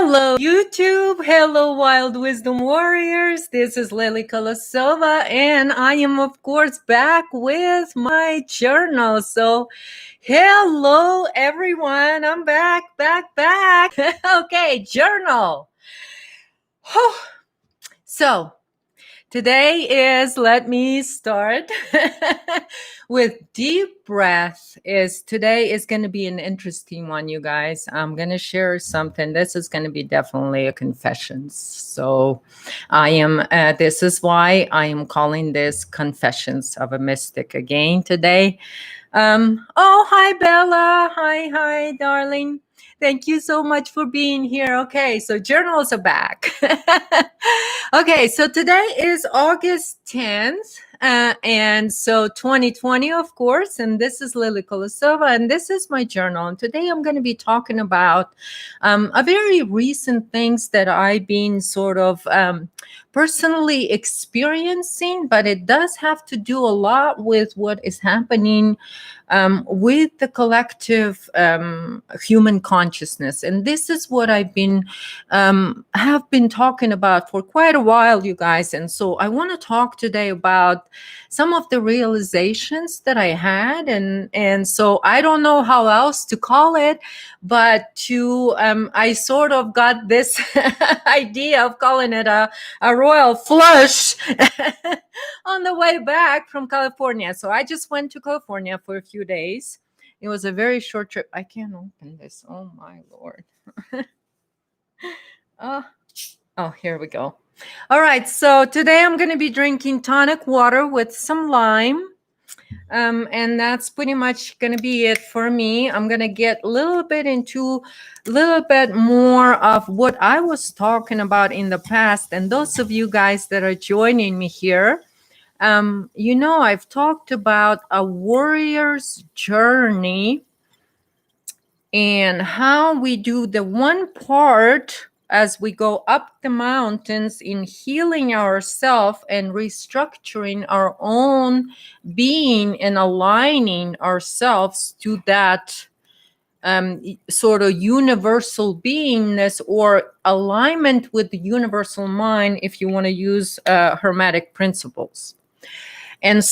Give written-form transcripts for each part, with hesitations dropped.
Hello, YouTube. Hello, Wild Wisdom Warriors. This is Lily Kolosova, and I am, of course, back with my journal. So, hello, everyone. I'm back. Okay, journal. So, today is, let me start with deep breath. Today is going to be an interesting one, you guys. I'm going to share something. This is going to be definitely a confession. So this is why I am calling this Confessions of a Mystic again today. Hi, Bella. Hi, darling. Thank you so much for being here. Okay, so journals are back. Okay, so today is August 10th, and so 2020, of course, and this is Lily Kolosova, and this is my journal. And today I'm going to be talking about a very recent things that I've been sort of personally experiencing, but it does have to do a lot with what is happening with the collective human consciousness. And this is what I've been have been talking about for quite a while, you guys. And so I want to talk today about some of the realizations that I had, and so I don't know how else to call it, but I sort of got this idea of calling it a royal flush on the way back from California. So I just went to California for a few days. It was a very short trip. I can't open this. Oh my Lord. Oh, here we go. All right. So today I'm going to be drinking tonic water with some lime. And that's pretty much going to be it for me. I'm going to get a little bit more of what I was talking about in the past. And those of you guys that are joining me here, I've talked about a warrior's journey and how we do the one part as we go up the mountains in healing ourselves and restructuring our own being and aligning ourselves to that sort of universal beingness or alignment with the universal mind, if you want to use Hermetic principles. And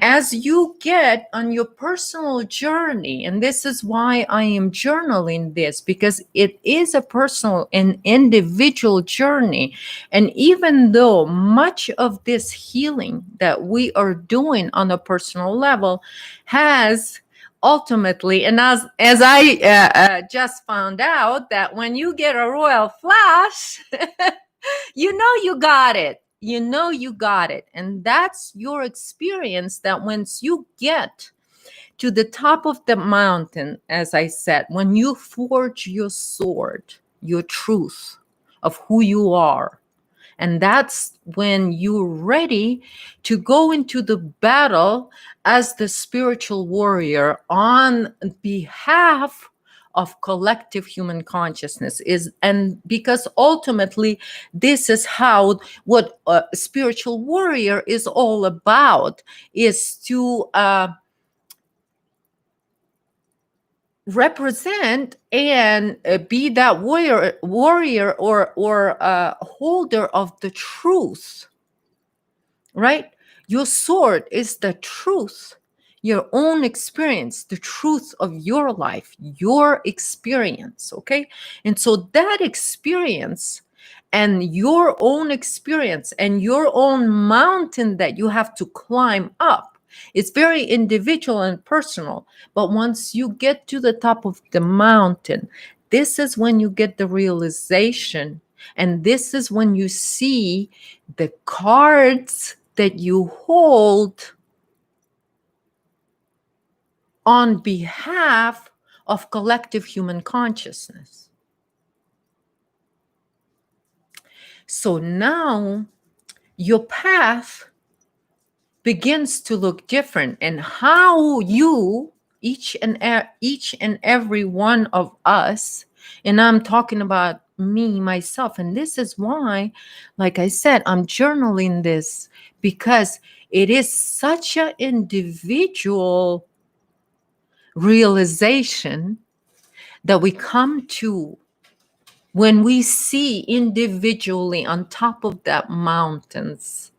as you get on your personal journey, and this is why I am journaling this, because it is a personal and individual journey. And even though much of this healing that we are doing on a personal level has ultimately, and as I just found out, that when you get a royal flush, you got it. You got it. And that's your experience, that once you get to the top of the mountain, as I said, when you forge your sword, your truth of who you are, and that's when you're ready to go into the battle as the spiritual warrior on behalf of collective human consciousness and because ultimately this is what a spiritual warrior is all about, is to represent and be that warrior or holder of the truth, right? Your sword is the truth, your own experience, the truth of your life, your experience, okay? And so that experience and your own experience and your own mountain that you have to climb up, it's very individual and personal. But once you get to the top of the mountain, this is when you get the realization, and this is when you see the cards that you hold on behalf of collective human consciousness. So now your path begins to look different, and how you, each and every one of us, and I'm talking about me, myself, and this is why, like I said, I'm journaling this, because it is such an individual realization that we come to when we see individually on top of that mountains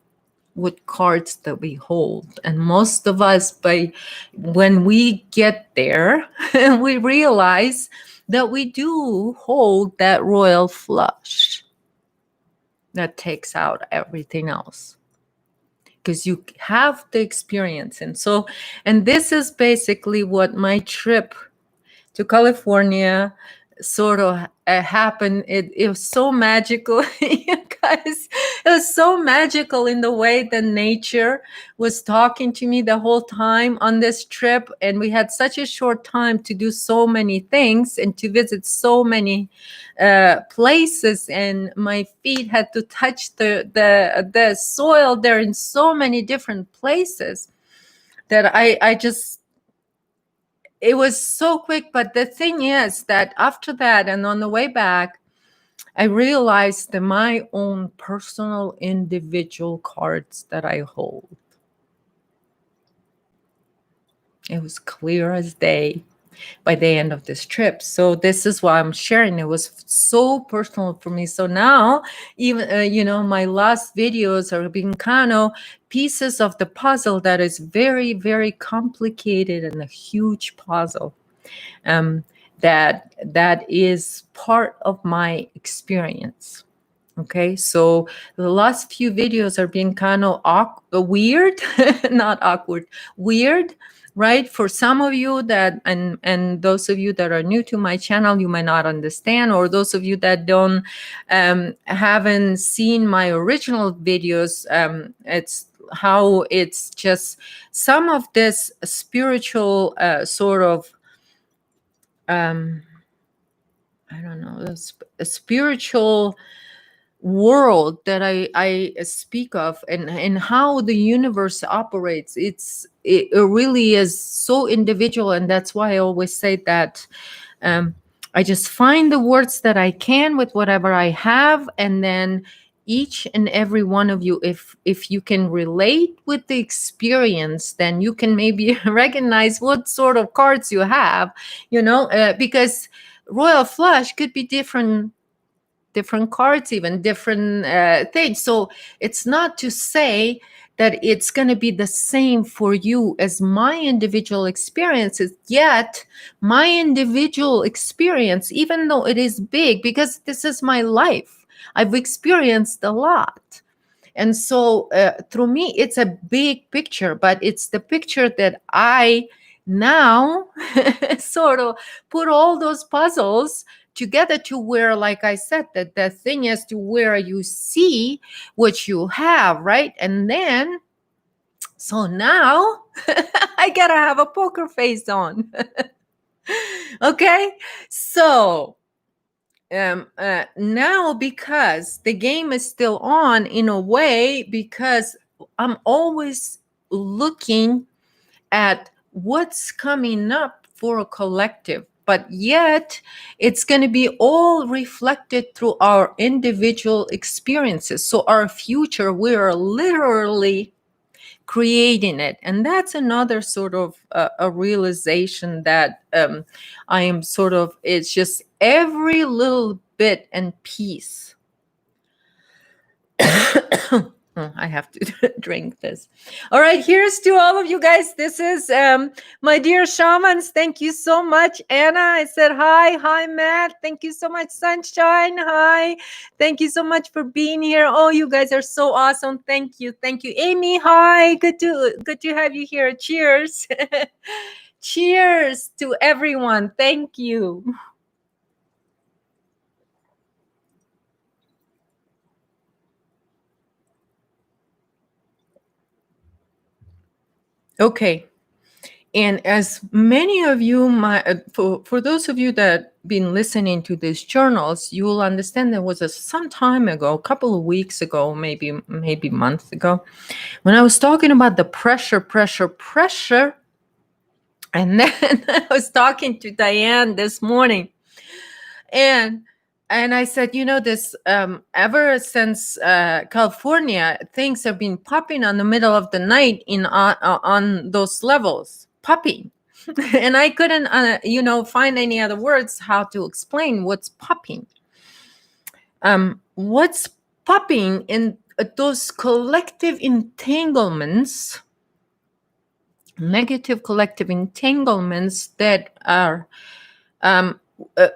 what cards that we hold. And most of us, by when we get there, we realize that we do hold that royal flush that takes out everything else, because you have the experience. And this is basically what my trip to California sort of happened. It was so magical, you guys. It was so magical in the way that nature was talking to me the whole time on this trip. And we had such a short time to do so many things and to visit so many places. And my feet had to touch the soil there in so many different places that I just, it was so quick. But the thing is that after that and on the way back, I realized that my own personal individual cards that I hold, it was clear as day by the end of this trip. So this is why I'm sharing. It was so personal for me. So now, even my last videos are being kind of pieces of the puzzle that is very, very complicated and a huge puzzle. That is part of my experience. Okay, so the last few videos are being kind of weird, not awkward, weird, right? For some of you that, and those of you that are new to my channel, you might not understand, or those of you that don't, haven't seen my original videos, it's how it's just some of this spiritual sort of, I don't know, a spiritual world that I speak of, and how the universe operates. It really is so individual, and that's why I always say that I just find the words that I can with whatever I have, and then each and every one of you, if you can relate with the experience, then you can maybe recognize what sort of cards you have, because royal flush could be different cards, even different things. So it's not to say that it's going to be the same for you as my individual experiences. Yet my individual experience, even though it is big, because this is my life, I've experienced a lot. And so through me, it's a big picture, but it's the picture that I now sort of put all those puzzles together to where, like I said, that the thing is to where you see what you have, right? And then, so now I gotta have a poker face on. Okay, so now, because the game is still on in a way, because I'm always looking at what's coming up for a collective, but yet it's going to be all reflected through our individual experiences. So our future, we are literally creating it. And that's another sort of a realization that I am sort of, it's just every little bit and piece. I have to drink this. All right, here's to all of you guys. This is my dear shamans. Thank you so much. Anna, I said hi. Hi, Matt. Thank you so much. Sunshine, hi. Thank you so much for being here. Oh, you guys are so awesome. Thank you. Thank you. Amy, hi. Good to have you here. Cheers. Cheers to everyone. Thank you. Okay. And as many of you for those of you that been listening to these journals, you will understand there was some time ago, a couple of weeks ago, maybe months ago, when I was talking about the pressure. And then I was talking to Diane this morning, and I said, this ever since California, things have been popping on the middle of the night on those levels, popping. And I couldn't, find any other words how to explain what's popping. What's popping in those collective entanglements, negative collective entanglements that are,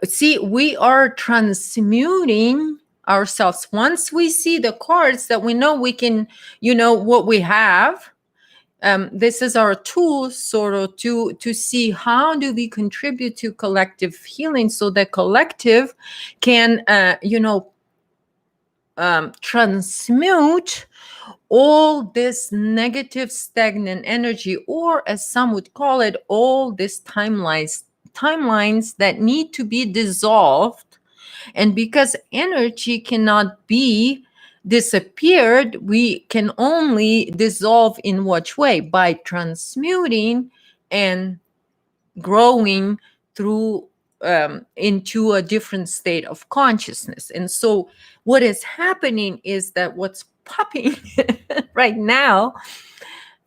see, we are transmuting ourselves. Once we see the cards that we know we can, what we have, this is our tool sort of to see how do we contribute to collective healing so that collective can, transmute all this negative stagnant energy, or as some would call it, all these timelines that need to be dissolved. And because energy cannot be disappeared, we can only dissolve in which way? By transmuting and growing through, into a different state of consciousness. And so what is happening is that what's popping right now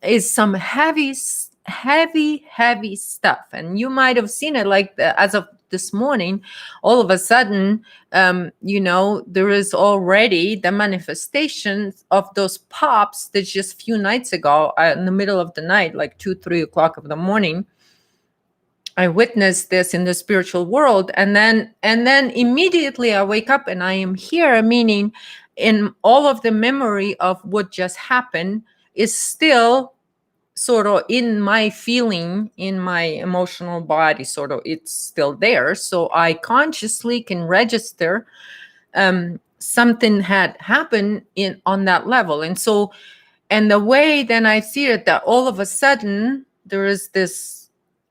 is some heavy stuff. And you might have seen it, like as of this morning, all of a sudden, there is already the manifestation of those pops that just few nights ago, in the middle of the night, like 2-3 o'clock of the morning, I witnessed this in the spiritual world. And then immediately I wake up and I am here, meaning in all of the memory of what just happened is still sort of in my feeling, in my emotional body, sort of, it's still there. So I consciously can register something had happened on that level. And so, and the way then I see it, that all of a sudden there is this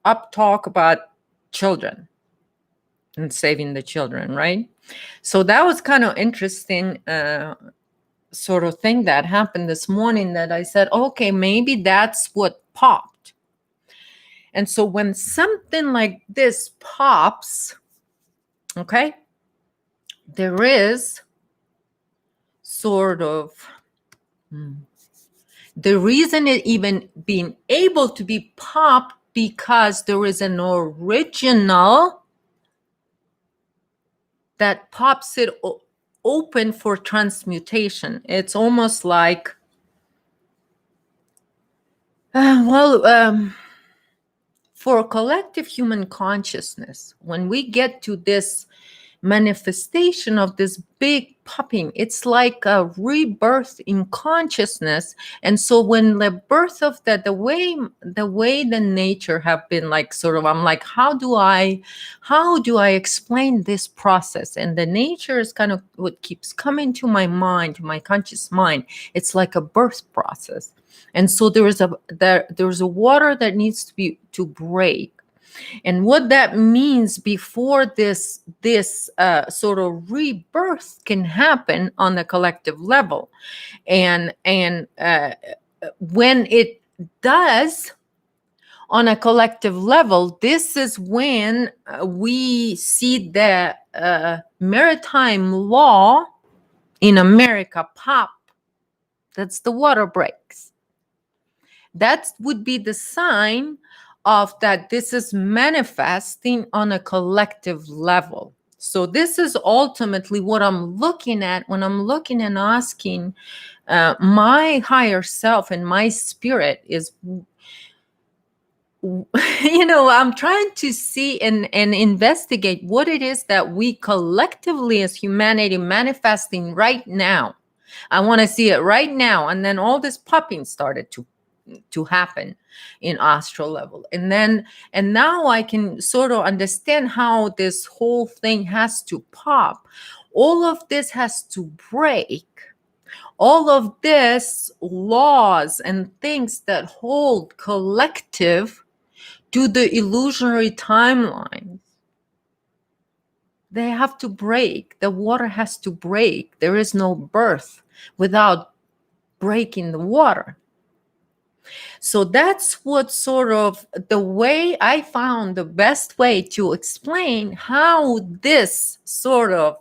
up talk about children and saving the children, right? So that was kind of interesting sort of thing that happened this morning, that I said, okay, maybe that's what popped. And so when something like this pops, okay, there is sort of the reason it even being able to be popped, because there is an original that pops it open for transmutation. It's almost like, for collective human consciousness, when we get to this manifestation of this big popping, it's like a rebirth in consciousness. And so when the birth of that, the way the nature have been, like, sort of, I'm like, how do I explain this process? And the nature is kind of what keeps coming to my mind, to my conscious mind. It's like a birth process. And so there's a water that needs to break. And what that means before this sort of rebirth can happen on the collective level, and when it does on a collective level, this is when we see the maritime law in America pop. That's the water breaks. That would be the sign of that this is manifesting on a collective level. So this is ultimately what I'm looking at when I'm looking and asking my higher self and my spirit is, I'm trying to see and investigate what it is that we collectively as humanity manifesting right now. I want to see it right now. And then all this popping started to happen in astral level. And now I can sort of understand how this whole thing has to pop. All of this has to break. All of this laws and things that hold collective to the illusionary timeline, they have to break. The water has to break. There is no birth without breaking the water. So that's what sort of the way I found the best way to explain how this sort of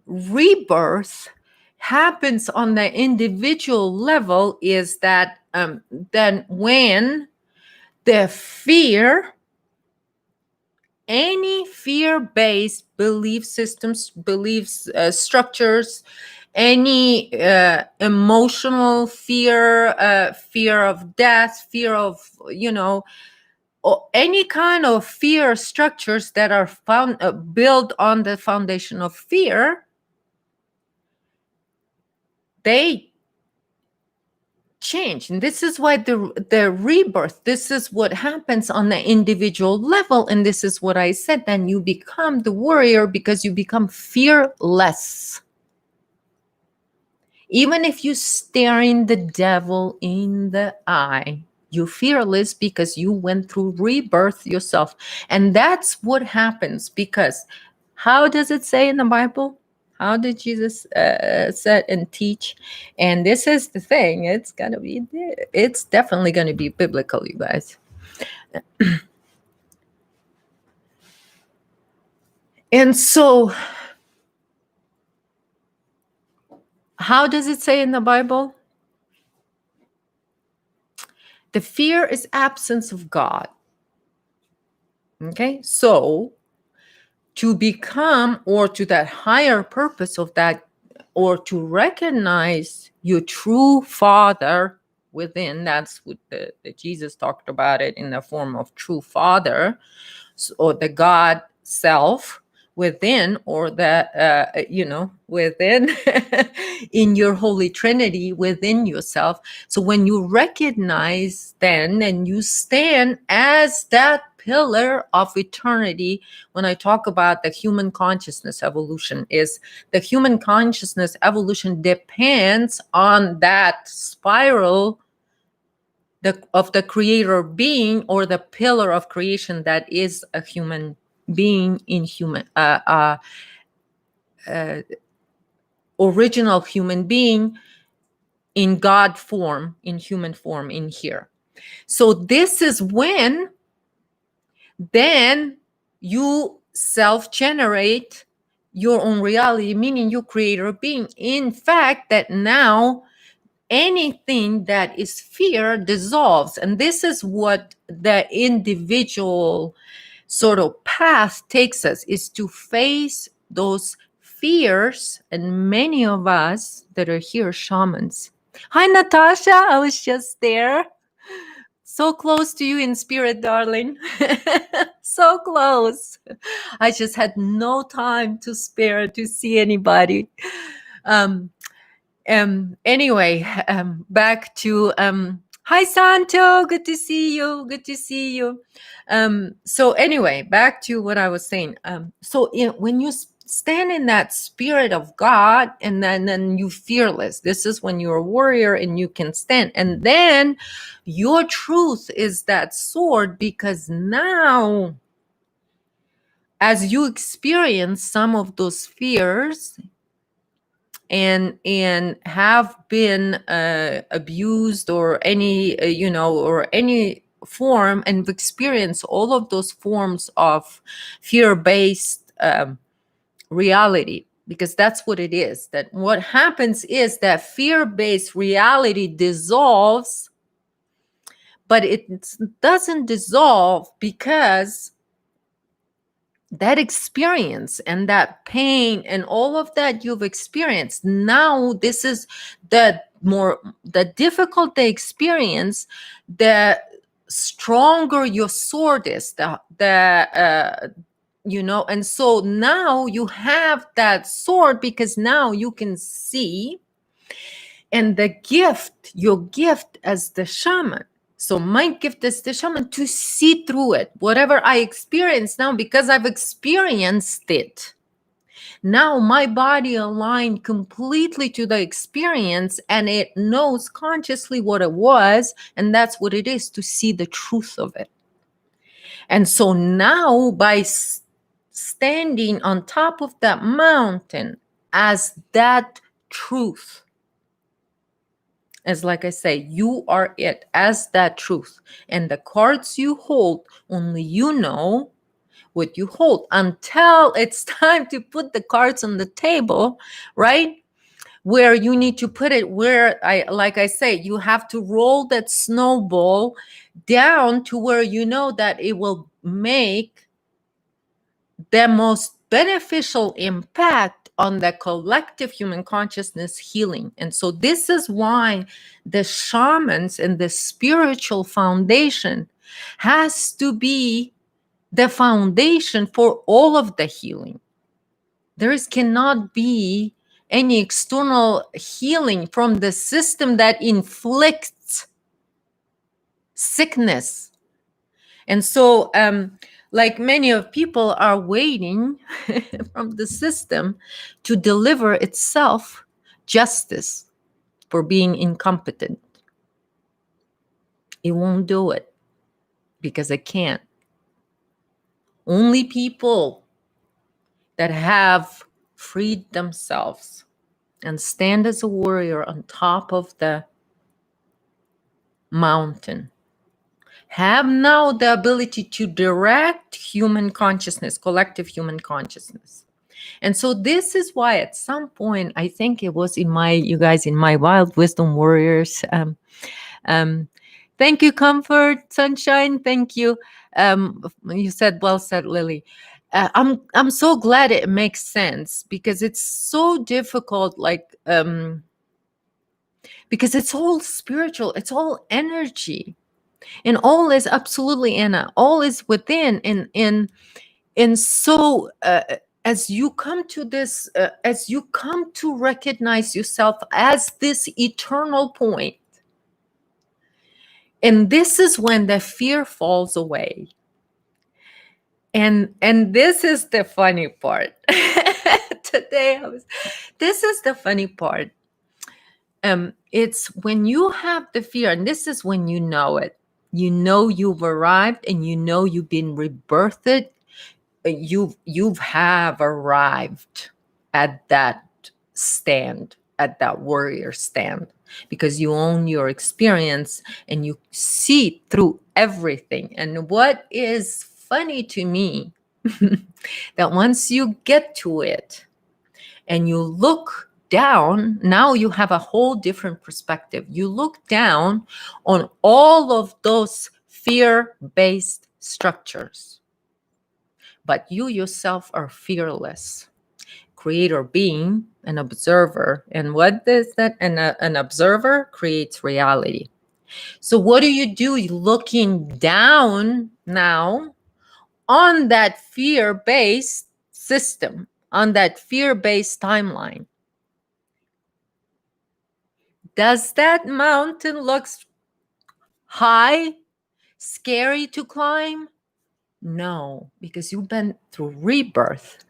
rebirth happens on the individual level is that then when the fear any fear-based belief systems, beliefs, structures, any emotional fear, fear of death, fear of, or any kind of fear structures that are found built on the foundation of fear, they change. And this is why the rebirth, this is what happens on the individual level. And this is what I said, then you become the warrior because you become fearless. Even if you staring the devil in the eye, you're fearless because you went through rebirth yourself. And that's what happens, because how does it say in the Bible? How did Jesus said and teach? And this is the thing. It's definitely going to be biblical, you guys. And so, how does it say in the Bible? The fear is absence of God. Okay, so to become, or to that higher purpose of that, or to recognize your true Father within, that's what the Jesus talked about it in the form of true Father, or the God self within, or the within in your Holy Trinity within yourself. So when you recognize then, and you stand as that pillar of eternity, when I talk about the human consciousness evolution, is the human consciousness evolution depends on that spiral of the creator being, or the pillar of creation that is a human being in original human being in God form, in human form, in here. So this is when then you self-generate your own reality, meaning you creator being. In fact, that now anything that is fear dissolves. And this is what the individual sort of path takes us, is to face those fears. And many of us that are here, shamans. Hi, Natasha. I was just there. So close to you in spirit, darling. So close. I just had no time to spare to see anybody. Anyway, back to hi Santo, good to see you. Good to see you. So anyway, back to what I was saying. When you stand in that spirit of God, and then you fearless. This is when you're a warrior and you can stand. And then your truth is that sword, because now as you experience some of those fears and have been abused, or any or any form, and experience all of those forms of fear-based reality, because that's what it is. That what happens is that fear-based reality dissolves, but it doesn't dissolve because that experience and that pain and all of that you've experienced, now this is the difficult the experience, the stronger your sword is, and so now you have that sword, because now you can see. And your gift as the shaman, so my gift is the shaman, to see through it. Whatever I experience now, because I've experienced it, now my body aligned completely to the experience, and it knows consciously what it was, and that's what it is, to see the truth of it. And so now, by standing on top of that mountain as that truth, as like I say, you are it as that truth. And the cards you hold, only you know what you hold, until it's time to put the cards on the table, right? Where you need to put it, like I say, you have to roll that snowball down to where you know that it will make the most beneficial impact on the collective human consciousness healing. And so this is why the shamans and the spiritual foundation has to be the foundation for all of the healing. Cannot be any external healing from the system that inflicts sickness. And so like many of people are waiting from the system to deliver itself justice for being incompetent. It won't do it because it can't. Only people that have freed themselves and stand as a warrior on top of the mountain have now the ability to direct human consciousness, collective human consciousness. And so this is why at some point, I think it was in my Wild Wisdom Warriors. Thank you, Comfort, Sunshine. Thank you. You said, well said, Lily. I'm so glad it makes sense, because it's so difficult, because it's all spiritual, it's all energy, and all is absolutely all is within. And so as you come to this, as you come to recognize yourself as this eternal point, and this is when the fear falls away. And this is the funny part. Today this is the funny part. It's when you have the fear, and this is when you know it. You know you've arrived, and you know you've been rebirthed. You have arrived at that stand, at that warrior stand, because you own your experience and you see through everything. And what is funny to me, that once you get to it and you look down, now you have a whole different perspective. You look down on all of those fear-based structures, but you yourself are fearless. Creator being, an observer. And what is that? An observer creates reality. So what do? You're looking down now on that fear-based system, on that fear-based timeline. Does that mountain look high, scary to climb? No, because you've been through rebirth.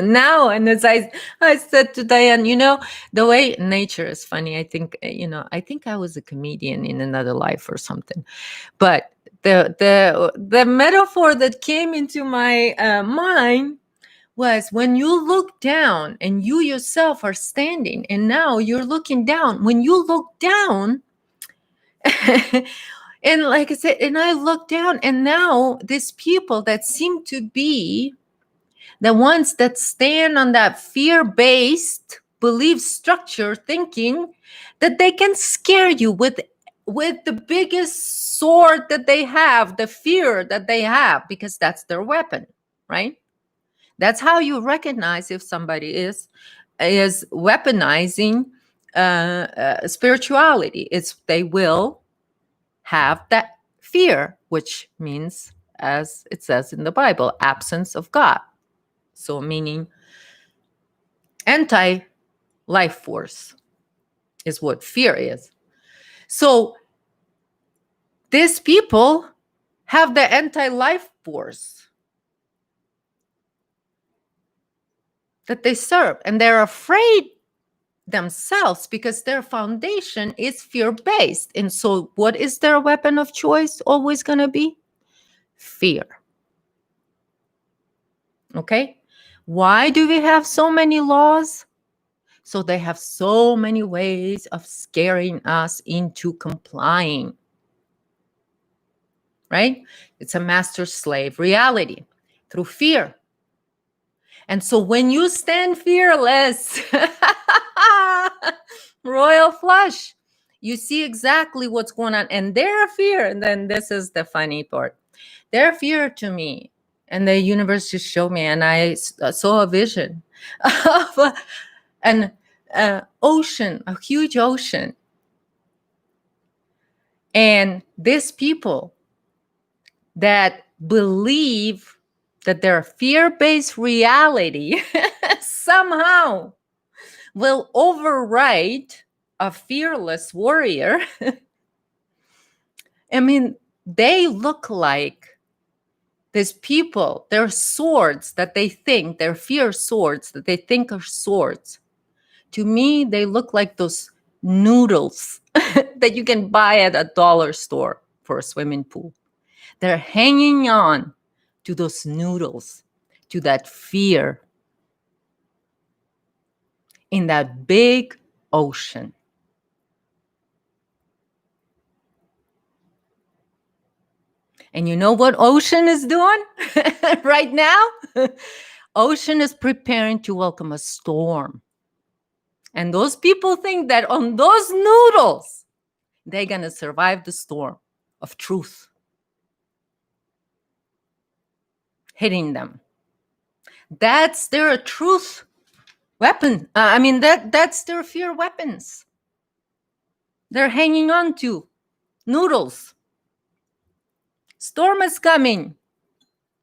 Now, and as I said to Diane, the way nature is funny. I think I was a comedian in another life or something. But the metaphor that came into my mind was when you look down and you yourself are standing, and now you're looking down. When you look down, and like I said, and I look down, and now these people that seem to be the ones that stand on that fear-based belief structure, thinking that they can scare you with the biggest sword that they have, the fear that they have, because that's their weapon, right? That's how you recognize if somebody is weaponizing spirituality. It's they will have that fear, which means, as it says in the Bible, absence of God. So meaning anti-life force is what fear is. So these people have the anti-life force that they serve, and they're afraid themselves because their foundation is fear-based. And so what is their weapon of choice always going to be? Fear. Okay? Why do we have so many laws? So they have so many ways of scaring us into complying. Right? It's a master-slave reality through fear. And so when you stand fearless, royal flush, you see exactly what's going on. And their fear, and then this is the funny part, their fear to me And the universe just showed me, and I saw a vision of an ocean, a huge ocean. And these people that believe that their fear-based reality somehow will override a fearless warrior. I mean, they look like these people, their swords that they think, their fear swords that they think are swords. To me, they look like those noodles that you can buy at a dollar store for a swimming pool. They're hanging on to those noodles, to that fear in that big ocean. And you know what ocean is doing right now? Ocean is preparing to welcome a storm. And those people think that on those noodles, they're going to survive the storm of truth hitting them. That's their truth weapon. That's their fear weapons. They're hanging on to noodles. Storm is coming.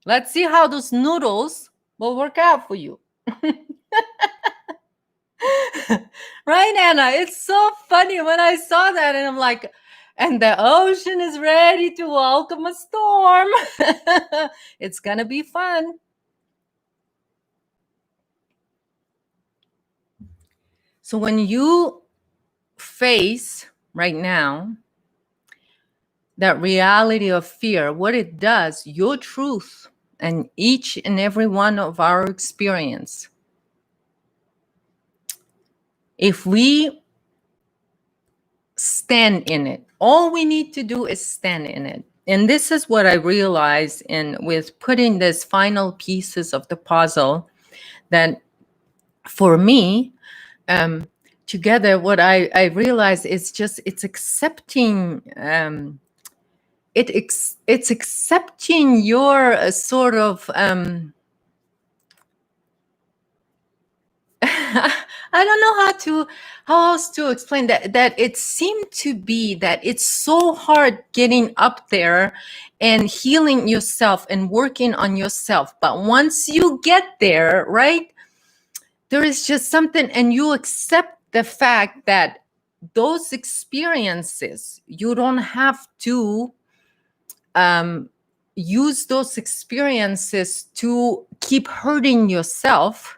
Let's see how those noodles will work out for you. Right, Anna? It's so funny when I saw that, and I'm like, and the ocean is ready to welcome a storm. It's gonna be fun. So when you face right now that reality of fear, what it does, your truth, and each and every one of our experience, if we stand in it, all we need to do is stand in it. And this is what I realized with putting these final pieces of the puzzle, that for me, together, what I realized is just it's accepting. It's accepting your sort of. I don't know how else to explain that it seemed to be that it's so hard getting up there and healing yourself and working on yourself. But once you get there, right, there is just something, and you accept the fact that those experiences, you don't have to use those experiences to keep hurting yourself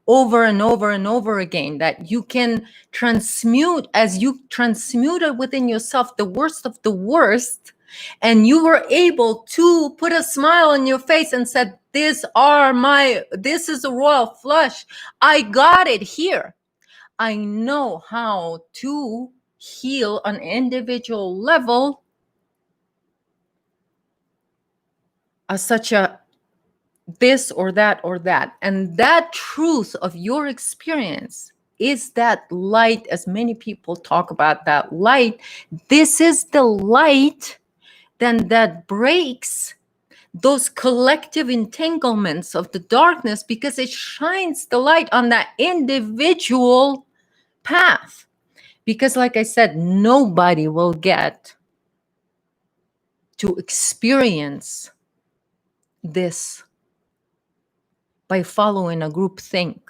over and over and over again, that you can transmute, as you transmuted within yourself the worst of the worst, and you were able to put a smile on your face and said, this is a royal flush. I got it here. I know how to heal on an individual level such a this or that or that. And that truth of your experience is that light, as many people talk about that light. This is the light then that breaks those collective entanglements of the darkness, because it shines the light on that individual path. Because like I said, nobody will get to experience this by following a group think.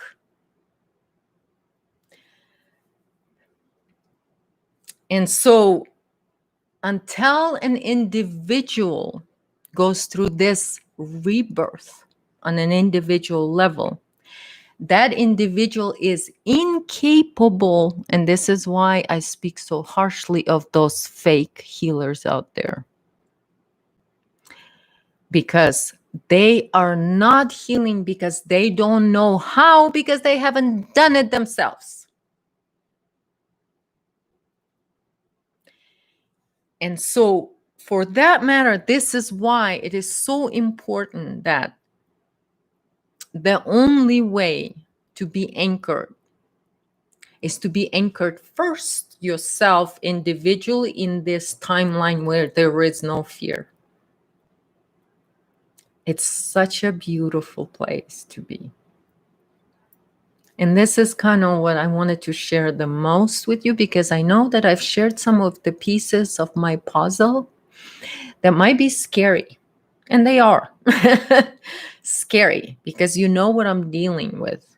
And so until an individual goes through this rebirth on an individual level, that individual is incapable, and this is why I speak so harshly of those fake healers out there, because they are not healing because they don't know how, because they haven't done it themselves. And so for that matter, this is why it is so important that the only way to be anchored is to be anchored first yourself individually in this timeline where there is no fear. It's such a beautiful place to be. And this is kind of what I wanted to share the most with you, because I know that I've shared some of the pieces of my puzzle that might be scary. And they are scary because you know what I'm dealing with.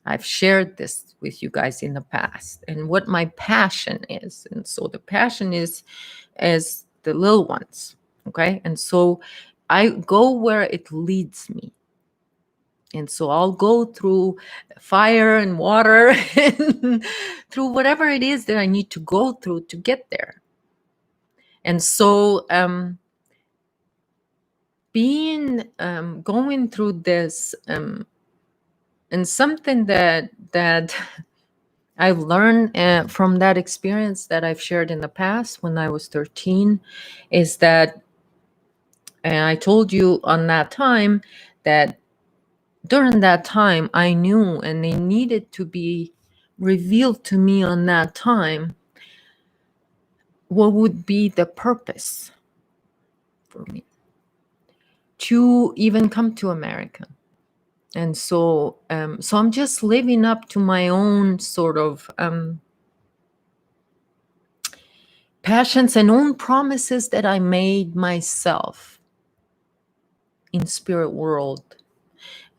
I've shared this with you guys in the past and what my passion is. And so the passion is as the little ones. Okay. And so I go where it leads me. And so I'll go through fire and water and through whatever it is that I need to go through to get there. And so going through this and something that I've learned from that experience that I've shared in the past when I was 13 is that, and I told you on that time that during that time I knew, and they needed to be revealed to me on that time, what would be the purpose for me to even come to America. And so I'm just living up to my own sort of passions and own promises that I made myself in spirit world.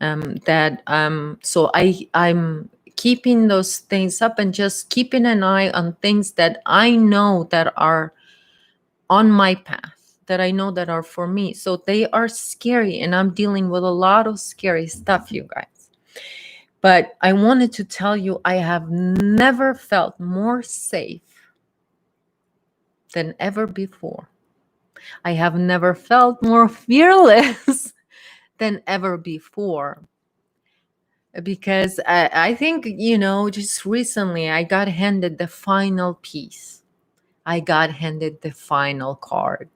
So I'm keeping those things up and just keeping an eye on things that I know that are on my path, that I know that are for me. So they are scary, and I'm dealing with a lot of scary stuff, you guys. But I wanted to tell you, I have never felt more safe than ever before. I have never felt more fearless than ever before. Because I think, just recently I got handed the final piece. I got handed the final card.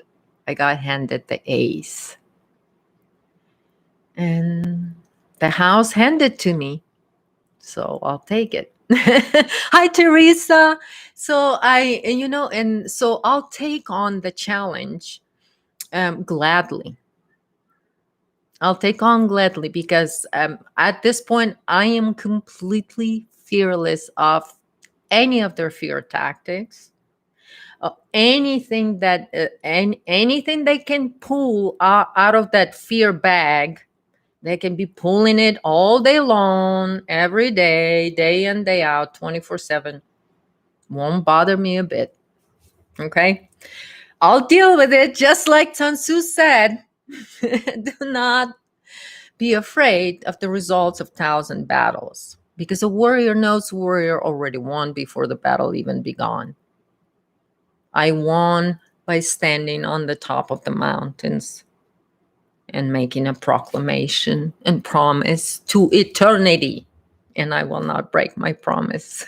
I got handed the ace. And the house handed to me. So I'll take it. Hi, Teresa. So and so I'll take on the challenge gladly. I'll take on gladly because at this point, I am completely fearless of any of their fear tactics. Anything anything they can pull out of that fear bag, they can be pulling it all day long, every day in, day out, 24/7. Won't bother me a bit. Okay? I'll deal with it just like Sun Tzu said. Do not be afraid of the results of 1,000 battles, because a warrior knows warrior already won before the battle even began. I won by standing on the top of the mountains and making a proclamation and promise to eternity, and I will not break my promise.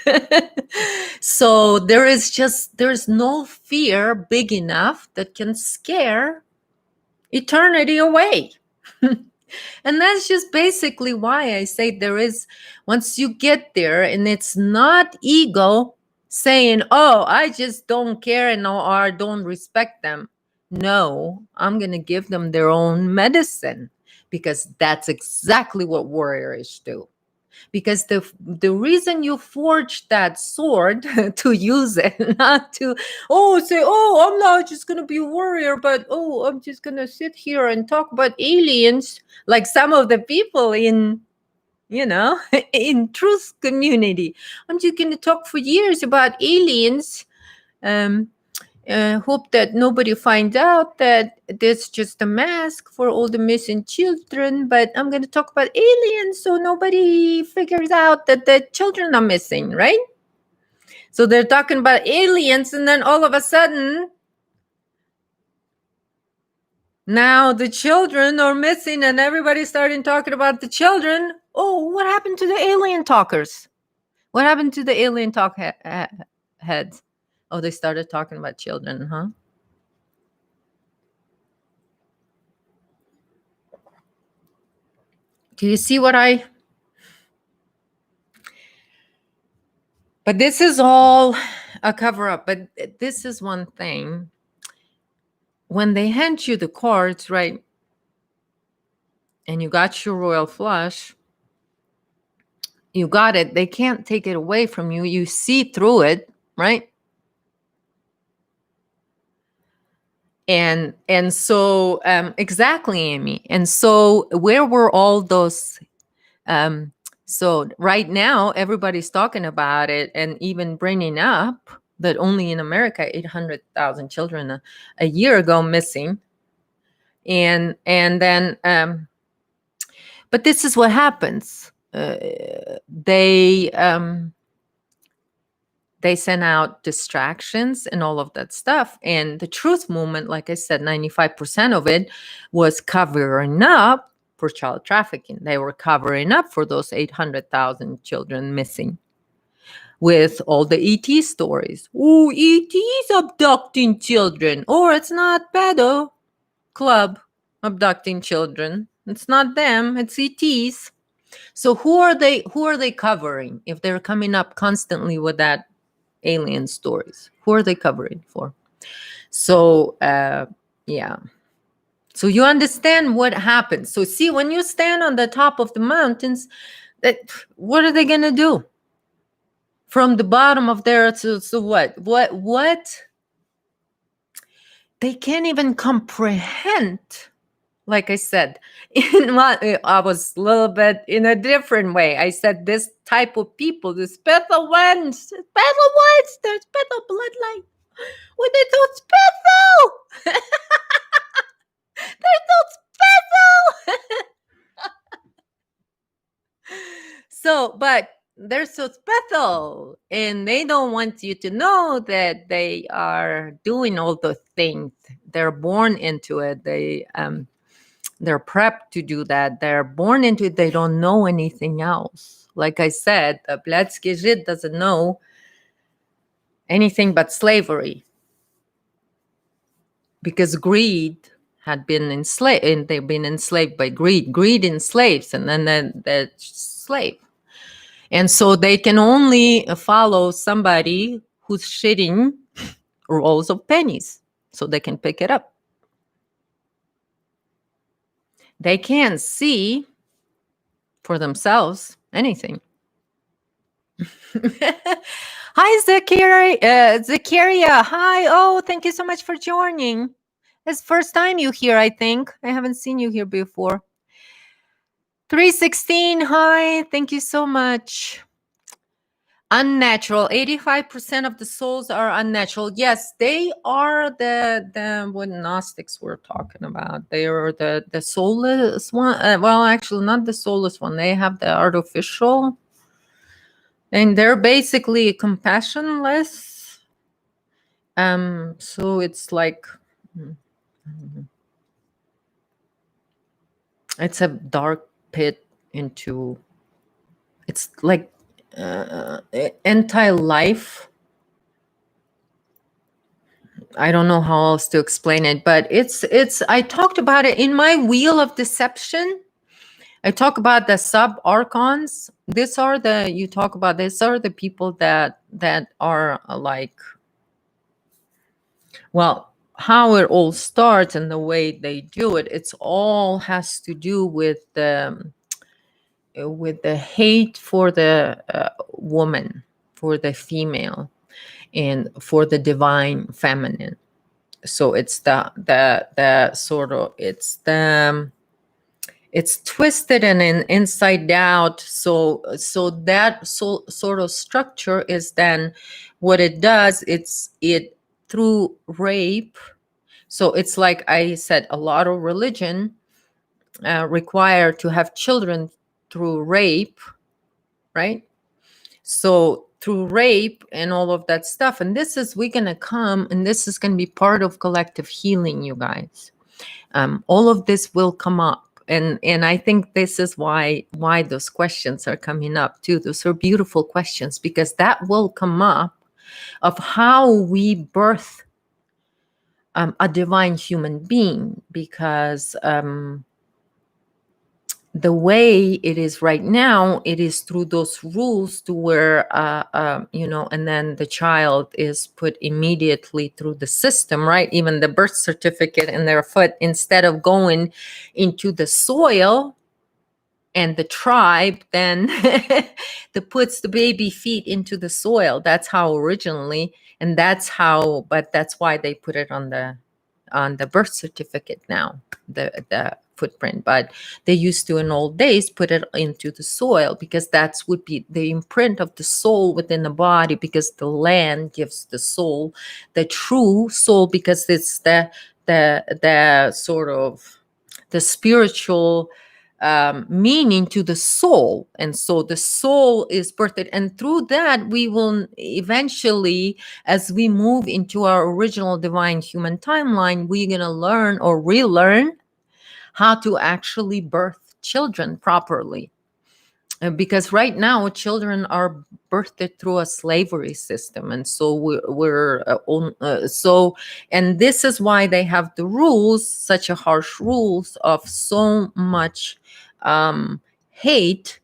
So there's no fear big enough that can scare eternity away. And that's just basically why I say once you get there, and it's not ego saying, oh, I just don't care and or I don't respect them. No, I'm going to give them their own medicine, because that's exactly what warriors do. Because the reason you forged that sword to use it, not to say, oh, I'm not just gonna be a warrior, but I'm just gonna sit here and talk about aliens, like some of the people in in truth community. I'm just gonna talk for years about aliens. Hope that nobody finds out that there's just a mask for all the missing children, but I'm going to talk about aliens so nobody figures out that the children are missing, right? So they're talking about aliens, and then all of a sudden, now the children are missing, and everybody's starting talking about the children. Oh, what happened to the alien talkers? What happened to the alien talk heads? Oh, they started talking about children, huh? Do you see what But this is all a cover up. But this is one thing. When they hand you the cards, right? and you got your royal flush, you got it. They can't take it away from you. You see through it, right? And so exactly, Amy. And so where were all those so right now everybody's talking about it and even bringing up that only in America 800,000 children a year ago missing. And then but this is what happens. They send out distractions and all of that stuff. And the truth movement, like I said, 95% of it was covering up for child trafficking. They were covering up for those 800,000 children missing with all the ET stories. Oh, ET's abducting children. Or it's not pedo club abducting children. It's not them, it's ETs. So who are they covering if they're coming up constantly with that alien stories? Who are they covering for? So yeah, so you understand what happens. So see, when you stand on the top of the mountains, that what are they going to do from the bottom of there to what they can't even comprehend. Like I said, in what I was a little bit in a different way. I said this type of people, the special ones, they're special bloodline. What they so special? They're so special. So, but they're so special, and they don't want you to know that they are doing all the things. They're born into it. They're prepped to do that. They're born into it. They don't know anything else. Like I said, the Blatsky Žid doesn't know anything but slavery, because greed had been enslaved, and they've been enslaved by greed. Greed enslaves, and then the slave. And so they can only follow somebody who's shitting rolls of pennies so they can pick it up. They can't see for themselves anything. Hi, Zakaria. Hi. Oh, thank you so much for joining. It's first time you here, I think. I haven't seen you here before. 316. Hi. Thank you so much. Unnatural. 85% of the souls are unnatural. Yes, they are the what Gnostics were talking about. They are the soulless one. Well, actually, not the soulless one. They have the artificial, and they're basically compassionless. So it's like it's a dark pit into. It's like anti-life. I don't know how else to explain it, but it's I talked about it in my wheel of deception. I talk about the sub archons. These are the people that are like, well, how it all starts and the way they do it. It's all has to do with the hate for the woman, for the female, and for the divine feminine. So it's the sort of it's twisted and inside out. So that sort of structure is then what it does. It through rape. So it's like I said, a lot of religion require to have children through rape, right? So through rape and all of that stuff. And this is, we're going to come, and this is going to be part of collective healing, you guys. All of this will come up. And I think this is why those questions are coming up too. Those are beautiful questions, because that will come up of how we birth a divine human being, because the way it is right now, it is through those rules to where, and then the child is put immediately through the system, right? Even the birth certificate in their foot, instead of going into the soil and the tribe then that puts the baby feet into the soil. That's how originally, and but that's why they put it on the birth certificate now, the footprint. But they used to, in old days, put it into the soil, because that's would be the imprint of the soul within the body, because the land gives the soul, the true soul, because it's the sort of the spiritual meaning to the soul. And so the soul is birthed, and through that we will eventually, as we move into our original divine human timeline, we're going to learn or relearn how to actually birth children properly. Because right now children are birthed through a slavery system, and so and this is why they have the rules, such a harsh rules of so much hate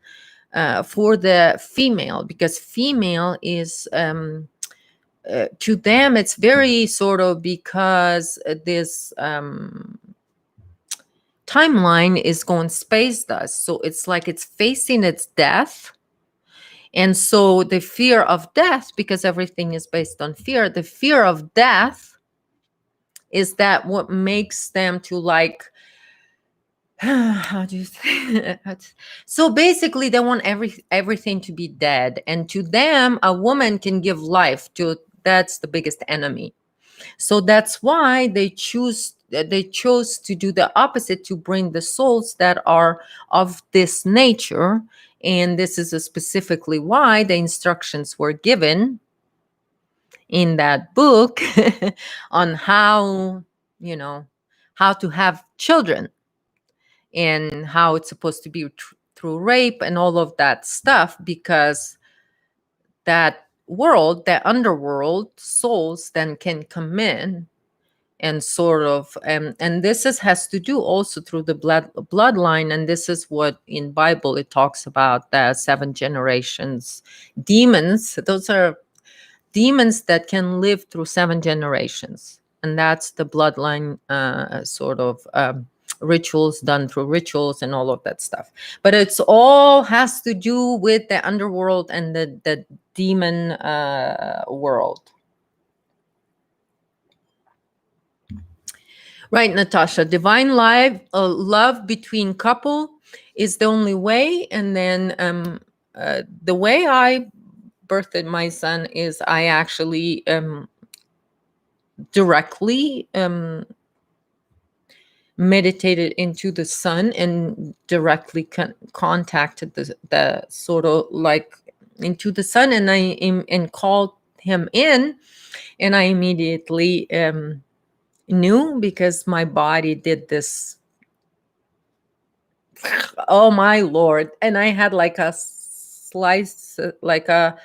for the female, because female is to them it's very sort of, because this timeline is going space dust, so it's like it's facing its death. And so the fear of death, because everything is based on fear, the fear of death is that what makes them to like, how do you say so basically they want everything to be dead, and to them a woman can give life to, that's the biggest enemy. So that's why they chose to do the opposite, to bring the souls that are of this nature. And this is specifically why the instructions were given in that book on how, how to have children, and how it's supposed to be through rape and all of that stuff, because that world, that underworld souls then can come in and sort of, and has to do also through the bloodline. And this is what in Bible it talks about, the 7 generations demons. Those are demons that can live through 7 generations, and that's the bloodline sort of rituals done through rituals and all of that stuff. But it's all has to do with the underworld and the demon world. Right, Natasha. Divine love between couple is the only way. And then the way I birthed my son is I actually directly meditated into the sun and directly contacted the sort of like into the sun, and and called him in, and I immediately knew, because my body did this. Oh my Lord. And I had like a slice, like a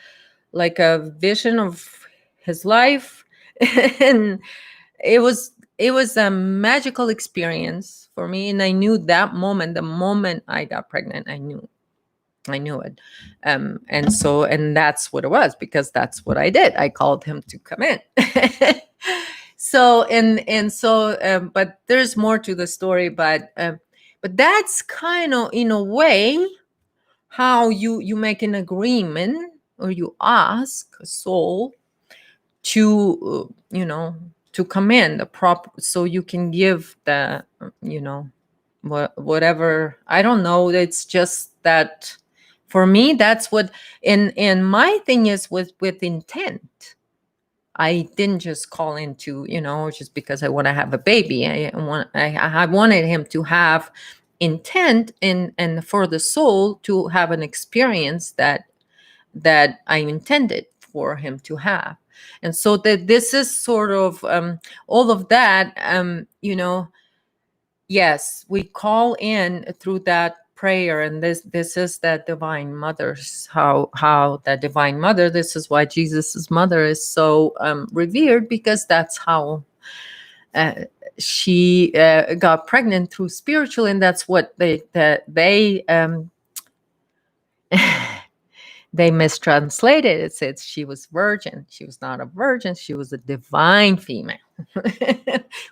vision of his life. And it was a magical experience for me. And I knew that moment, the moment I got pregnant, I knew it. And that's what it was, because that's what I did. I called him to come in. So but there's more to the story, but that's kind of, in a way, how you make an agreement, or you ask a soul to to come in the proper, so you can give the whatever. I don't know, it's just that for me, that's what. And my thing is with intent. I didn't just call into, just because I want to have a baby. I wanted him to have intent, and for the soul to have an experience that I intended for him to have. And so that this is sort of all of that, yes, we call in through that prayer. And this is that divine mother's, how that divine mother, this is why Jesus's mother is so revered, because that's how she got pregnant through spiritual, and that's what they mistranslated. It said she was virgin. She was not a virgin. She was a divine female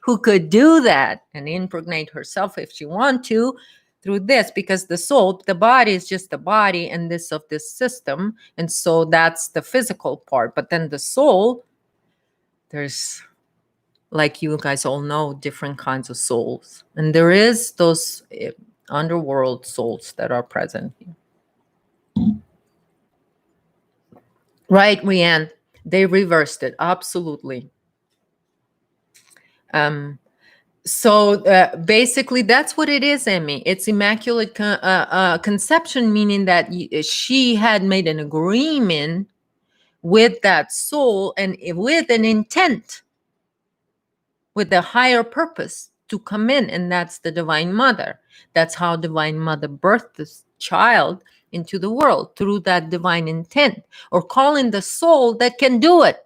who could do that and impregnate herself if she wanted to through this, because the soul, the body is just the body and this of this system. And so that's the physical part. But then the soul, there's, like you guys all know, different kinds of souls. And there is those underworld souls that are present here. Right, Rianne. They reversed it. Absolutely. So basically, that's what it is, Emmy. It's immaculate conception, meaning that she had made an agreement with that soul and with an intent, with a higher purpose to come in. And that's the Divine Mother. That's how Divine Mother birthed this child into the world, through that divine intent, or calling the soul that can do it.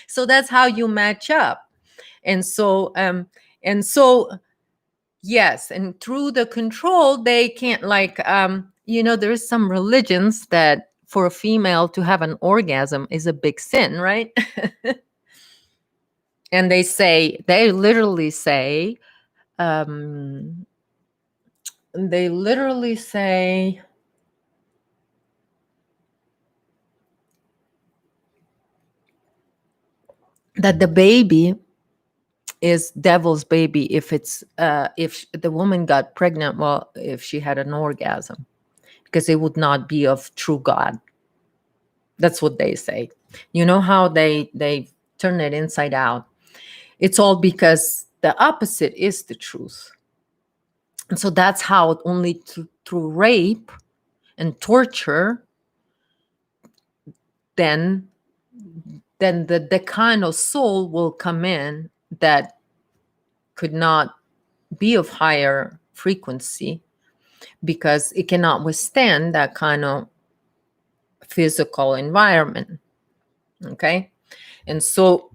So that's how you match up. And so yes, and through the control, they can't, like, there's some religions that for a female to have an orgasm is a big sin, right? And they literally say that the baby is devil's baby if it's if the woman got pregnant, well, if she had an orgasm, because it would not be of true God. That's what they say. You know how they turn it inside out. It's all because the opposite is the truth. And so that's how only through rape and torture, then the kind of soul will come in that could not be of higher frequency, because it cannot withstand that kind of physical environment. Okay. And so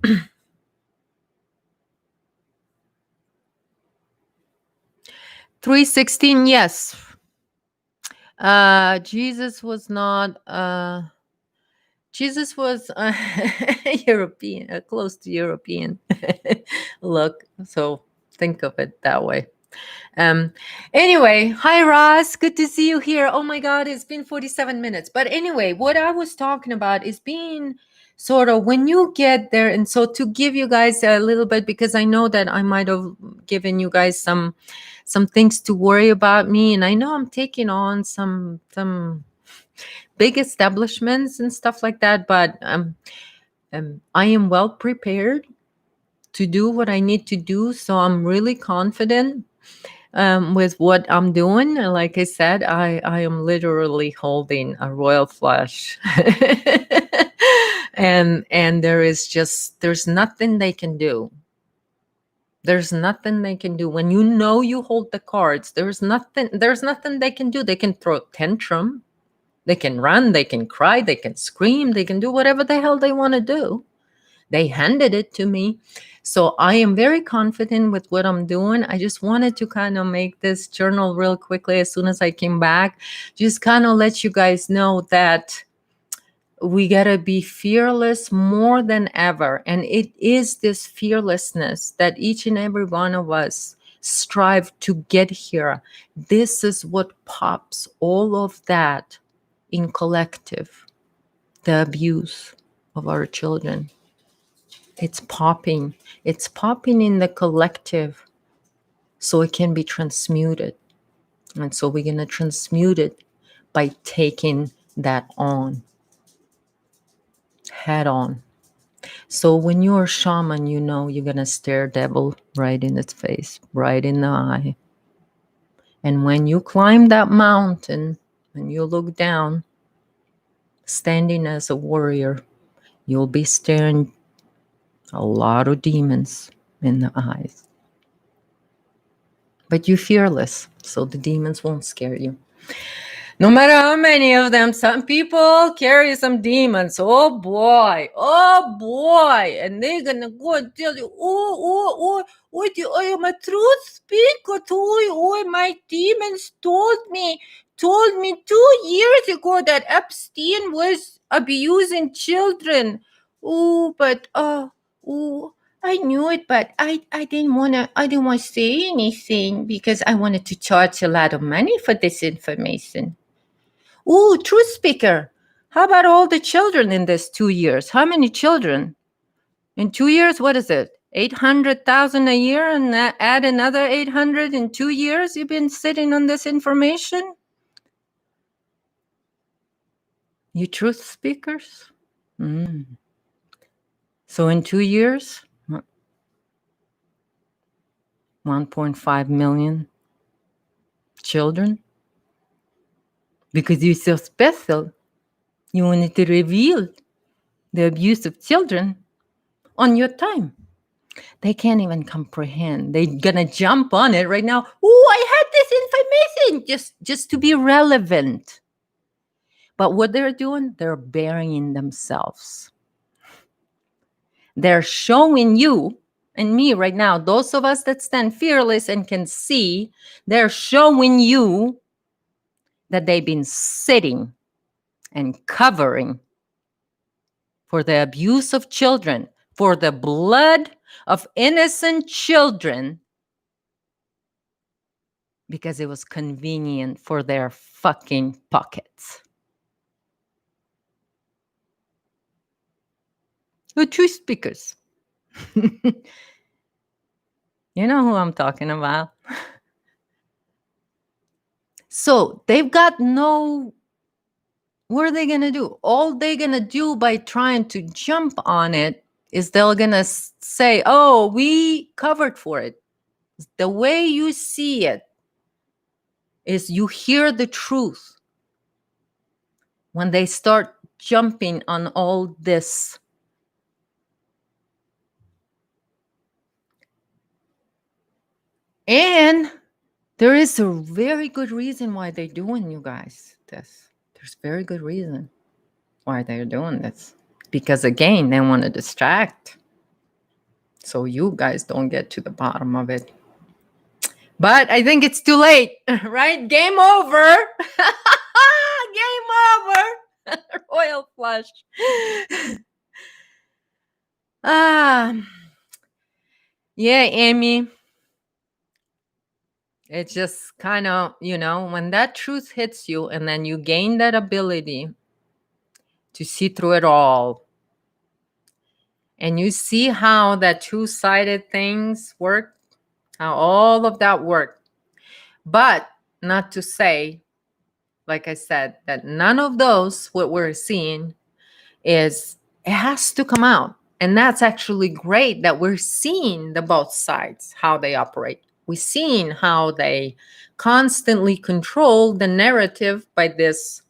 316, yes. Jesus was not Jesus was European, close to European look. So think of it that way. Anyway, hi Ross, good to see you here. Oh my God, it's been 47 minutes. But anyway, what I was talking about is being sort of when you get there. And so to give you guys a little bit, because I know that I might have given you guys some things to worry about me. And I know I'm taking on some big establishments and stuff like that, but I am well prepared to do what I need to do. So I'm really confident with what I'm doing. Like I said, I am literally holding a royal flush. and there's nothing they can do. There's nothing they can do. When you know you hold the cards, there's nothing they can do. They can throw a tantrum. They can run, they can cry, they can scream, they can do whatever the hell they want to do. They handed it to me. So I am very confident with what I'm doing. I just wanted to kind of make this journal real quickly as soon as I came back. Just kind of let you guys know that we got to be fearless more than ever. And it is this fearlessness that each and every one of us strive to get here. This is what pops all of that in collective, the abuse of our children. It's popping in the collective, so it can be transmuted. And so we're going to transmute it by taking that on head on. So when you're a shaman, you know you're going to stare devil right in its face, right in the eye. And when you climb that mountain and you look down, standing as a warrior, you'll be staring a lot of demons in the eyes. But you're fearless, so the demons won't scare you. No matter how many of them, some people carry some demons. Oh boy, oh boy. And they're gonna go and tell you, oh, my truth speaker, my demons told me 2 years ago that Epstein was abusing children. Oh, I knew it, but I didn't wanna say anything because I wanted to charge a lot of money for this information. Ooh, truth speaker. How about all the children in this 2 years? How many children? In 2 years, what is it? 800,000 a year and add another 800 in 2 years? You've been sitting on this information? You truth speakers? So in 2 years, 1.5 million children? Because you're so special, you wanted to reveal the abuse of children on your time. They can't even comprehend. They're gonna jump on it right now. Oh, I had this information just to be relevant. But what they're doing, they're burying themselves. They're showing you and me right now, those of us that stand fearless and can see, they're showing you that they've been sitting and covering for the abuse of children, for the blood of innocent children, because it was convenient for their fucking pockets. The truth speakers. You know who I'm talking about. So they've got no, what are they going to do? All they're going to do by trying to jump on it is they're going to say, oh, we covered for it. The way you see it is you hear the truth. When they start jumping on all this, and there is a very good reason why they're doing, you guys, this. There's very good reason why they're doing this. Because again, they want to distract. So you guys don't get to the bottom of it. But I think it's too late, right? Game over. Game over. Royal flush. Yeah, Amy. It's just kind of, when that truth hits you and then you gain that ability to see through it all. And you see how that two-sided things work, how all of that worked. But not to say, like I said, that none of those, what we're seeing, it has to come out. And that's actually great that we're seeing the both sides, how they operate. We're seeing how they constantly control the narrative by this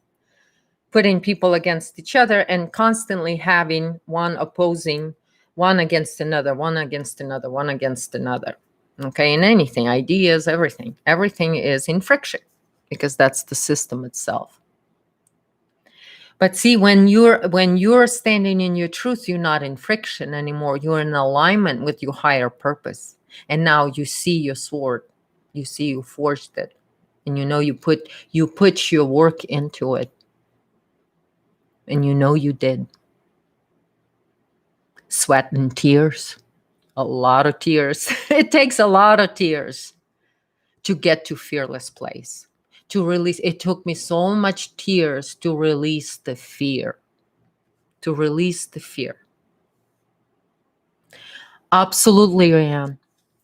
putting people against each other and constantly having one opposing, one against another, one against another, one against another. Okay, in anything, ideas, everything is in friction because that's the system itself. But see, when you're standing in your truth, you're not in friction anymore. You're in alignment with your higher purpose. And now you see your sword. You see you forged it. And you put your work into it. And you did. Sweat and tears. A lot of tears. It takes a lot of tears to get to fearless place. To release. It took me so much tears to release the fear. To release the fear. Absolutely, Ryan.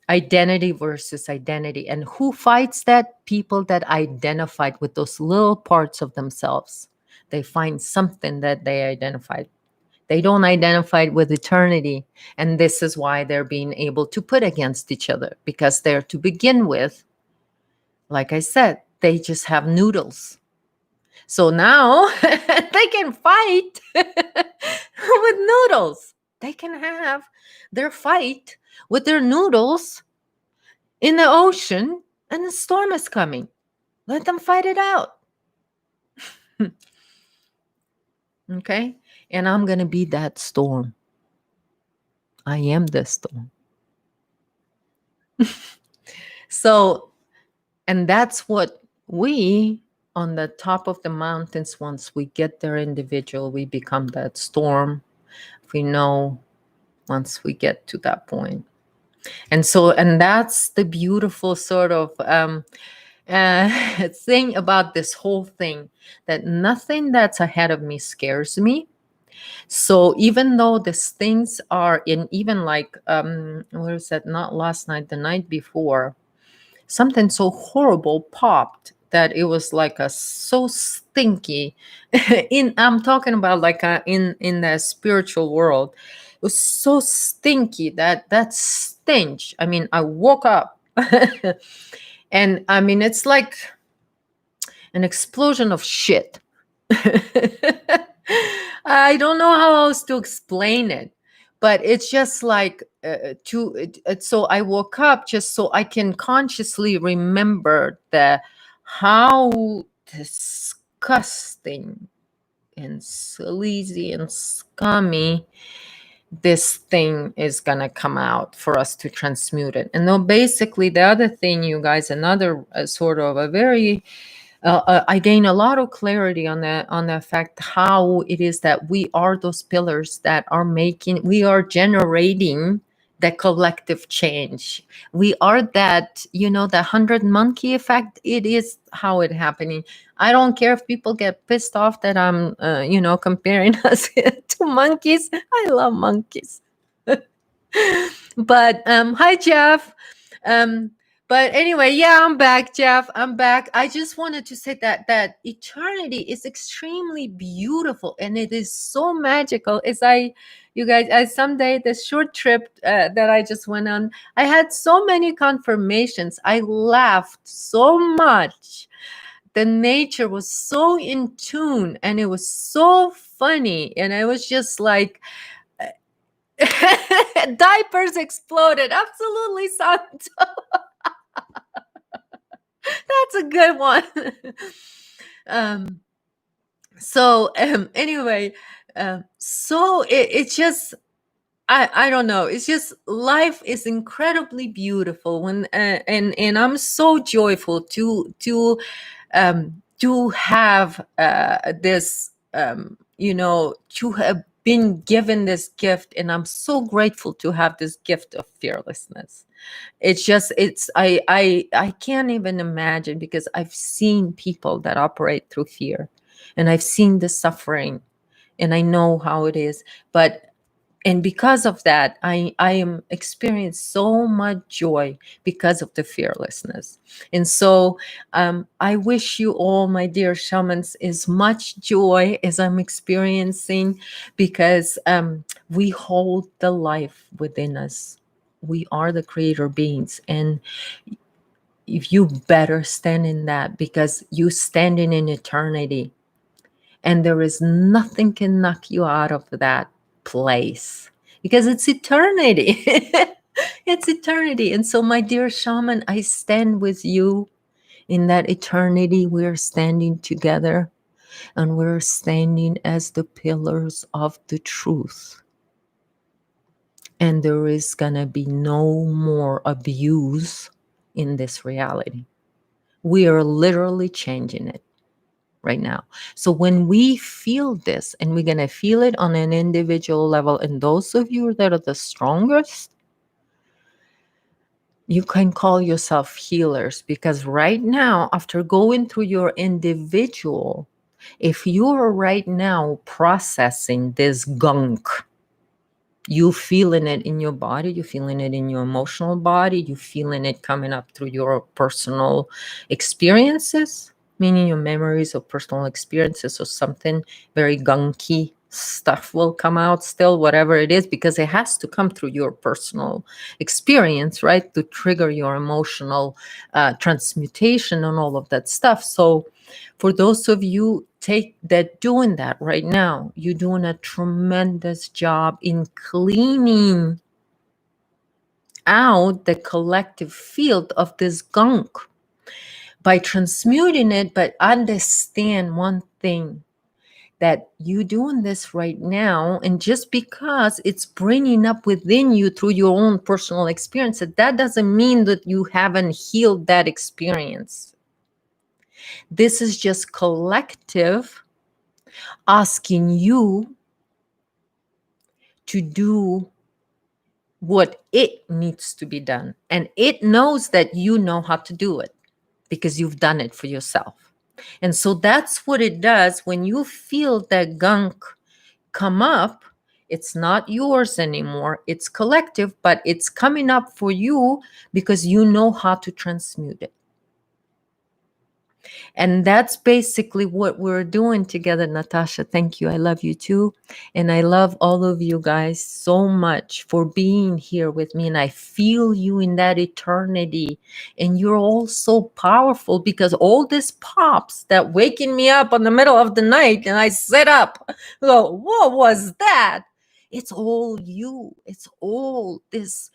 Identity versus identity. And who fights that? People that identified with those little parts of themselves. They find something that they identified. They don't identify with eternity. And this is why they're being able to put against each other. Because they're, to begin with, like I said, they just have noodles. So now they can fight with noodles. They can have their fight with their noodles in the ocean and the storm is coming. Let them fight it out. Okay. And I'm going to be that storm. I am the storm. So, and that's what we on the top of the mountains, once we get there individual, we become that storm. We know once we get to that point. And so, and that's the beautiful sort of thing about this whole thing, that nothing that's ahead of me scares me. So even though these things are in, even like what was that, not last night, the night before, something so horrible popped that it was like a so stinky in, I'm talking about like in the spiritual world, it was so stinky that that stench, I mean, I woke up and I mean, it's like an explosion of shit. I don't know how else to explain it, but it's just like so I woke up just so I can consciously remember the how disgusting and sleazy and scummy this thing is gonna come out for us to transmute it. And then basically the other thing, you guys, another sort of a very I gain a lot of clarity on the fact how it is that we are those pillars that are making, we are generating the collective change. We are that, you know, the 100 monkey effect. It is how it happening. I don't care if people get pissed off that I'm, you know, comparing us to monkeys. I love monkeys. But hi Jeff. Um, but anyway, yeah, I'm back, Jeff. I'm back. I just wanted to say that eternity is extremely beautiful and it is so magical. As you guys, as someday the short trip that I just went on, I had so many confirmations. I laughed so much. The nature was so in tune and it was so funny, and I was just like diapers exploded. Absolutely, Santo. That's a good one. um, anyway, so it's just I don't know. It's just life is incredibly beautiful when and I'm so joyful to have this you know, to have been given this gift, and I'm so grateful to have this gift of fearlessness. It's just it's I can't even imagine, because I've seen people that operate through fear, and I've seen the suffering, and I know how it is. But and because of that, I am experiencing so much joy because of the fearlessness. And so I wish you all, my dear shamans, as much joy as I'm experiencing, because we hold the life within us. We are the creator beings, and if you better stand in that, because you standing in eternity, and there is nothing can knock you out of that place, because it's eternity. It's eternity. And so, my dear shaman, I stand with you in that eternity. We're standing together, and we're standing as the pillars of the truth. And there is gonna be no more abuse in this reality. We are literally changing it right now. So when we feel this, and we're going to feel it on an individual level, and those of you that are the strongest, you can call yourself healers, because right now, after going through your individual, if you are right now processing this gunk, you feeling it in your body, you feeling it in your emotional body, you feeling it coming up through your personal experiences, meaning your memories of personal experiences, or something very gunky stuff will come out still, whatever it is, because it has to come through your personal experience, right, to trigger your emotional transmutation and all of that stuff. So for those of you take that doing that right now, you're doing a tremendous job in cleaning out the collective field of this gunk by transmuting it. But understand one thing that you doing this right now, and just because it's bringing up within you through your own personal experience, that doesn't mean that you haven't healed that experience. This is just collective asking you to do what it needs to be done. And it knows that you know how to do it because you've done it for yourself. And so that's what it does when you feel that gunk come up. It's not yours anymore. It's collective, but it's coming up for you because you know how to transmute it. And that's basically what we're doing together, Natasha. Thank you. I love you too. And I love all of you guys so much for being here with me. And I feel you in that eternity. And you're all so powerful because all this pops that waking me up in the middle of the night and I sit up. Go, what was that? It's all you. It's all this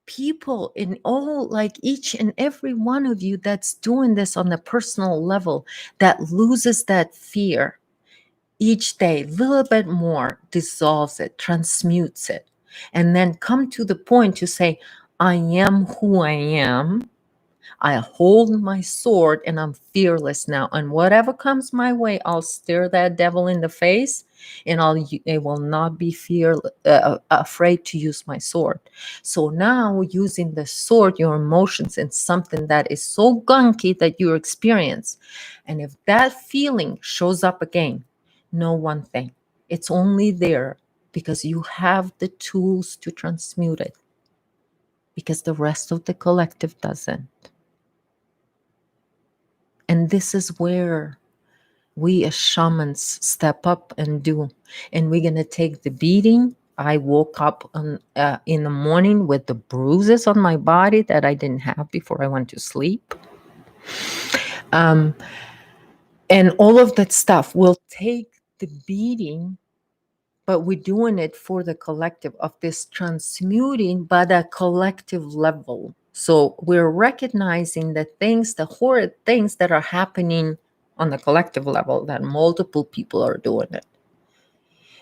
people in all, like each and every one of you that's doing this on a personal level, that loses that fear each day, a little bit more, dissolves it, transmutes it, and then come to the point to say, I am who I am. I hold my sword and I'm fearless now. And whatever comes my way, I'll stare that devil in the face, and I will not be afraid to use my sword. So now, using the sword, your emotions, in something that is so gunky that you experience. And if that feeling shows up again, know one thing: it's only there because you have the tools to transmute it, because the rest of the collective doesn't. And this is where we as shamans step up and do. And we're going to take the beating. I woke up in the morning with the bruises on my body that I didn't have before I went to sleep. And all of that stuff will take the beating, but we're doing it for the collective of this transmuting, but a collective level. So we're recognizing the things, the horrid things that are happening on the collective level, that multiple people are doing it.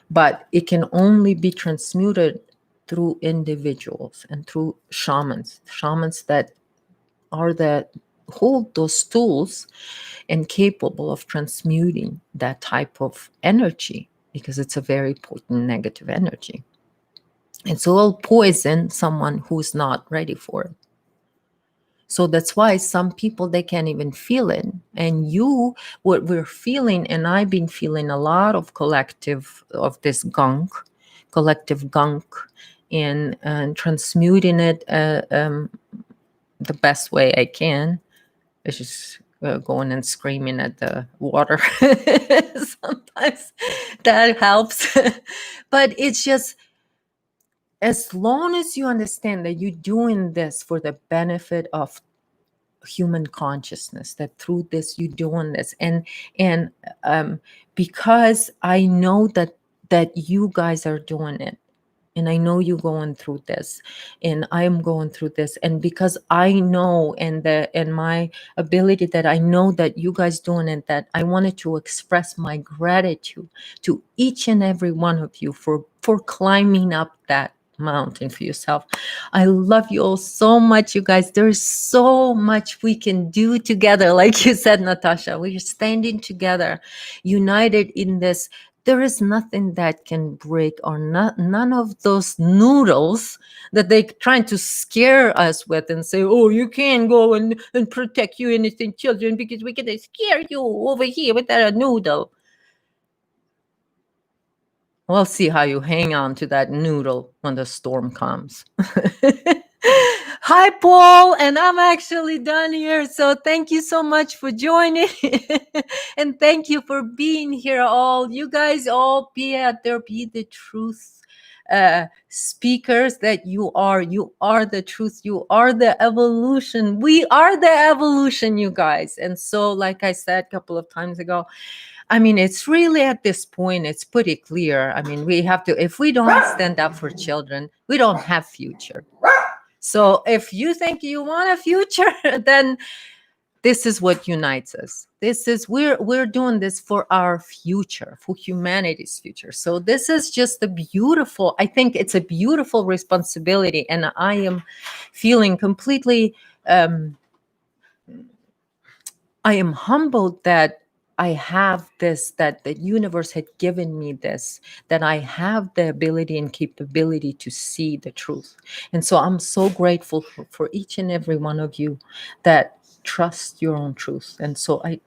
But it can only be transmuted through individuals and through shamans that are that hold those tools and capable of transmuting that type of energy, because it's a very potent negative energy. And so it'll poison someone who's not ready for it. So that's why some people, they can't even feel it. And what we're feeling, and I've been feeling a lot of this collective gunk, and transmuting it the best way I can. It's just going and screaming at the water. Sometimes that helps. But it's just, as long as you understand that you're doing this for the benefit of human consciousness, that through this you're doing this, and because I know that you guys are doing it, and I know you're going through this, and I'm going through this, and because I know, and my ability that I know that you guys doing it, that I wanted to express my gratitude to each and every one of you for climbing up that mountain for yourself. I love you all so much, you guys. There's so much we can do together. Like you said, Natasha, we're standing together, united in this. There is nothing that can break, or none of those noodles that they trying to scare us with and say, oh, you can't go and protect you innocent children because we're going to scare you over here with that noodle. We'll see how you hang on to that noodle when the storm comes. Hi, Paul, and I'm actually done here. So thank you so much for joining. And thank you for being here, all. You guys all be out there, be the truth speakers that you are. You are the truth. You are the evolution. We are the evolution, you guys. And so, like I said a couple of times ago, I mean, it's really, at this point, it's pretty clear. I mean, we have to, if we don't stand up for children, we don't have future. So if you think you want a future, then this is what unites us. This is, we're doing this for our future, for humanity's future. So this is just a beautiful, I think it's a beautiful responsibility, and I am feeling completely I am humbled that I have this, that the universe had given me this, that I have the ability and capability to see the truth. And so I'm so grateful for each and every one of you that trust your own truth. And so I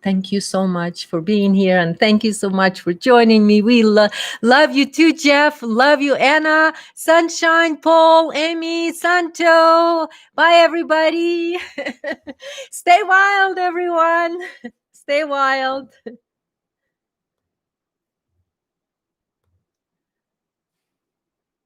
thank you so much for being here, and thank you so much for joining me. We love you too, Jeff. Love you, Anna, Sunshine, Paul, Amy, Santo. Bye, everybody. Stay wild, everyone. Stay wild.